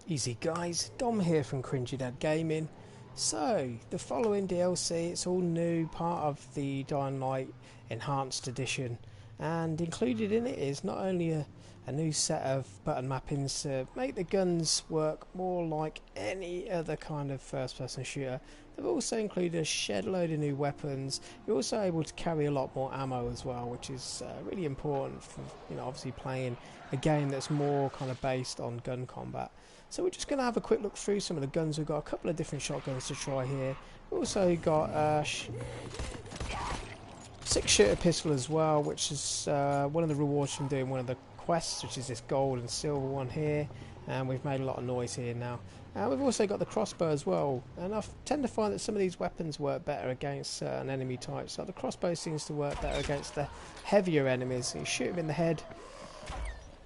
Easy guys, Dom here from Cringy Dad Gaming. So, the following DLC, it's all new, part of the Dying Light Enhanced Edition, and included in it is not only a new set of button mappings to make the guns work more like any other kind of first person shooter. They've also included a shed load of new weapons. You're also able to carry a lot more ammo as well, which is really important for, obviously playing a game that's more kind of based on gun combat. So we're just going to have a quick look through some of the guns. We've got a couple of different shotguns to try here. We've also got a 6-shooter pistol as well, which is one of the rewards from doing one of the quests, which is this gold and silver one here. And we've made a lot of noise here now. We've also got the crossbow as well, and I tend to find that some of these weapons work better against certain enemy types. Like the crossbow seems to work better against the heavier enemies. So you shoot them in the head,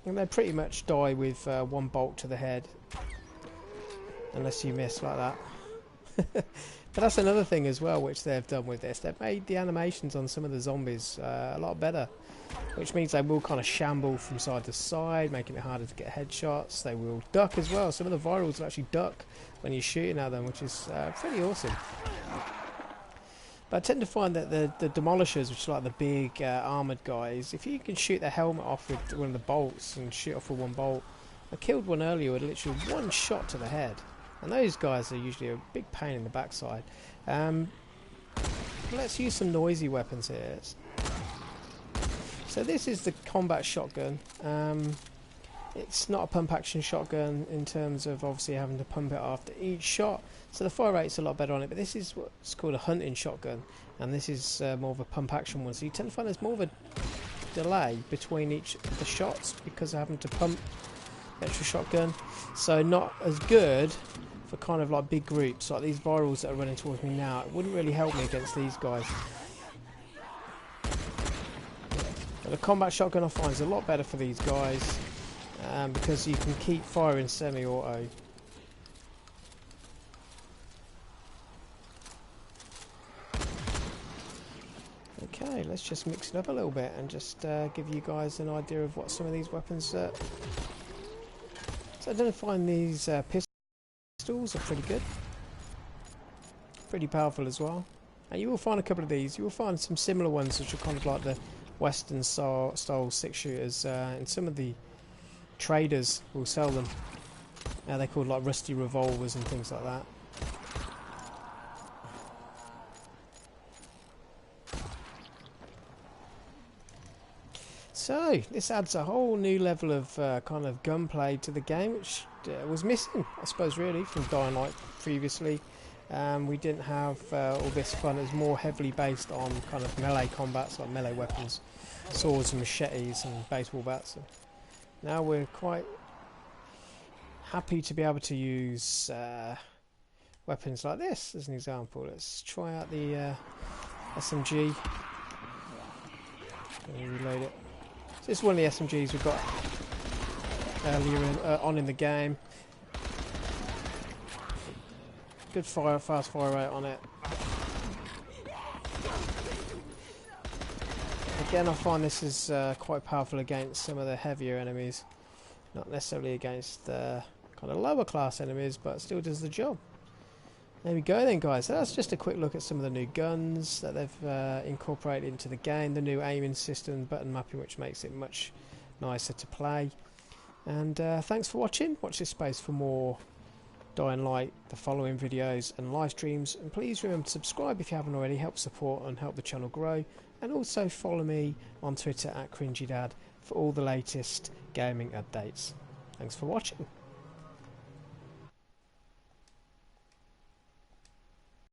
and they pretty much die with one bolt to the head, unless you miss like that. But that's another thing as well which they've done with this. They've made the animations on some of the zombies a lot better, which means they will kind of shamble from side to side, making it harder to get headshots. They will duck as well. Some of the virals will actually duck when you're shooting at them, which is pretty awesome. But I tend to find that the demolishers, which are like the big armoured guys, if you can shoot their helmet off with one of the bolts and shoot off with one bolt. I killed one earlier with literally one shot to the head. And those guys are usually a big pain in the backside. Let's use some noisy weapons here. So this is the combat shotgun. It's not a pump action shotgun in terms of obviously having to pump it after each shot. So the fire rate's a lot better on it. But this is what's called a hunting shotgun. And this is more of a pump action one. So you tend to find there's more of a delay between each of the shots because of having to pump extra shotgun. So not as good for kind of like big groups like these virals that are running towards me now. It wouldn't really help me against these guys. But the combat shotgun I find is a lot better for these guys because you can keep firing semi-auto. Okay, let's just mix it up a little bit and just give you guys an idea of what some of these weapons So I don't find these pistols are pretty good, pretty powerful as well. And you will find a couple of these. You will find some similar ones which are kind of like the Western style 6-shooters, and some of the traders will sell them. They're called like rusty revolvers and things like that. So this adds a whole new level of kind of gunplay to the game, which was missing, I suppose, really, from Dying Light previously. We didn't have all this fun. It was more heavily based on kind of melee combats, like melee weapons, swords and machetes and baseball bats. And now we're quite happy to be able to use weapons like this as an example. Let's try out the SMG. Let me reload it. This is one of the SMGs we've got earlier on in the game. Good fast fire rate on it. Again, I find this is quite powerful against some of the heavier enemies. Not necessarily against the kind of lower class enemies, but still does the job. There we go then, guys. So that's just a quick look at some of the new guns that they've incorporated into the game. The new aiming system, button mapping, which makes it much nicer to play. And thanks for watching. Watch this space for more Dying Light, the following videos and live streams. And please remember to subscribe if you haven't already. Help support and help the channel grow. And also follow me on Twitter at CringyDad for all the latest gaming updates. Thanks for watching.